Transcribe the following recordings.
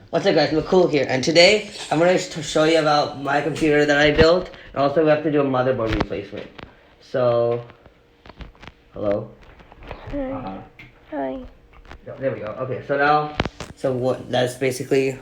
What's up guys, Mikul here, and today I'm going to show you about my computer that I built, and also we have to do a motherboard replacement. So, hello? Hi. Hi. There we go. Okay, that's basically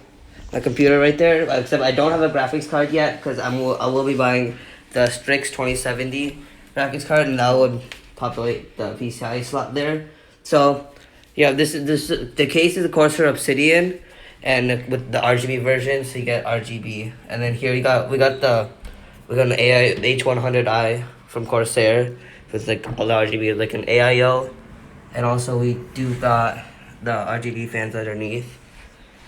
my computer right there, except I don't have a graphics card yet, because I will be buying the Strix 2070 graphics card, and that would populate the PCI slot there. So, yeah, the case is of course for Obsidian, and with the RGB version, so you get RGB. And then here we got an AI H100i from Corsair with like all the RGB, like an AIO, and also we do got the RGB fans underneath.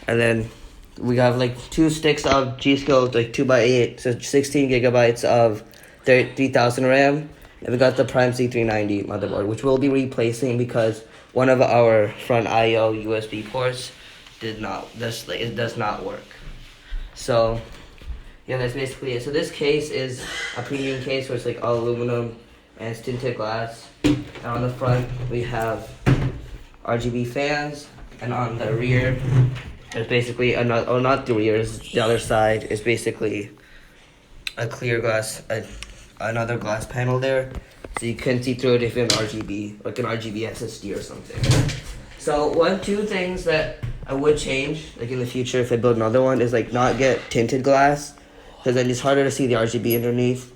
And then we have like 2 sticks of G-Skill, like 2x8, so 16 gigabytes of 3000 RAM. And we got the Prime C390 motherboard, which we'll be replacing because one of our front I/O USB ports it does not work. So yeah, that's basically it. So this case is a premium case where it's like all aluminum and it's tinted glass. And on the front we have RGB fans, and on the rear there's basically another, not the rear, it's the other side is basically a clear glass, another glass panel there, so you can see through it if you have RGB, like an RGB SSD or something. So two things that I would change, like in the future if I build another one, is like not get tinted glass, because then it's harder to see the RGB underneath.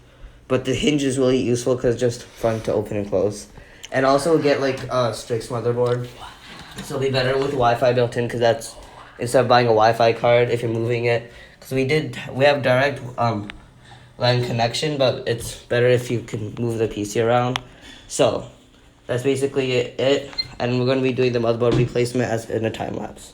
But the hinge is really useful because it's just fun to open and close. And also get like a Strix motherboard, so it'll be better with Wi-Fi built in, because that's instead of buying a Wi-Fi card if you're moving it. Because we have direct line connection, but it's better if you can move the PC around. So that's basically it, and we're going to be doing the motherboard replacement as in a time lapse.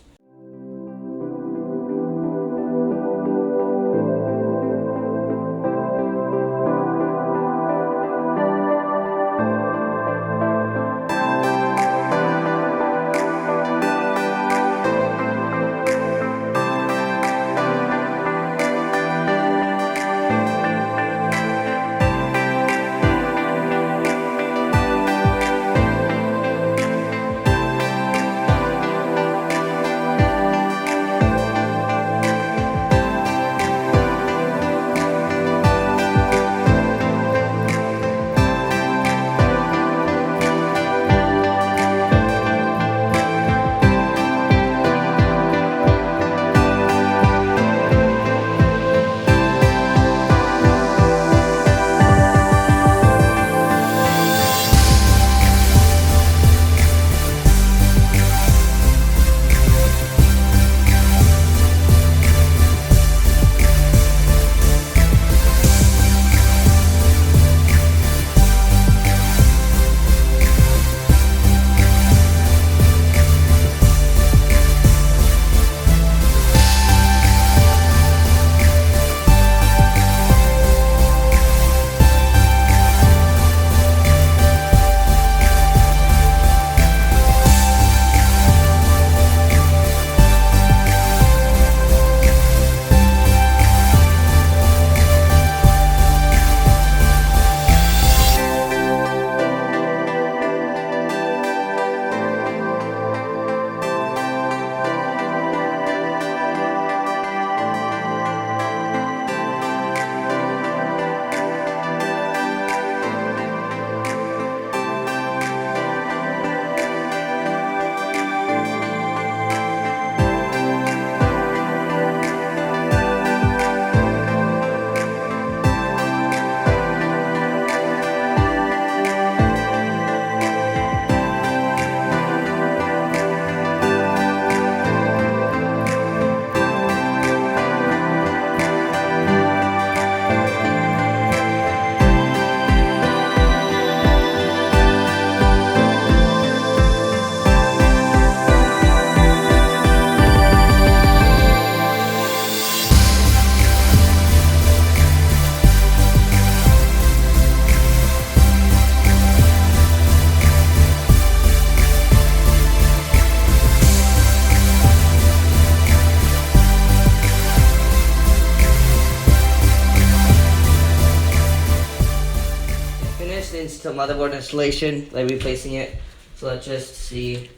To motherboard installation, like replacing it. So let's just see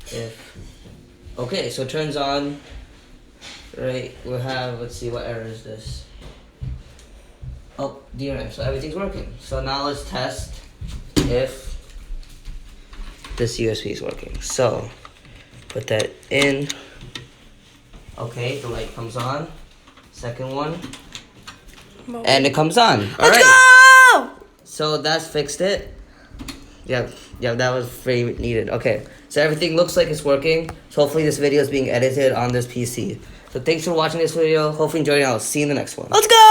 if okay. So it turns on Right, we have, let's see, what error is this? Oh, DRM, so everything's working. So now let's test if this USB is working. So, put that in. Okay, the light comes on. Second one. And it comes on. All right. Go! So that's fixed it. Yeah, that was very needed. Okay, so everything looks like it's working. So hopefully this video is being edited on this PC. So thanks for watching this video. Hopefully you enjoyed it. I'll see you in the next one. Let's go!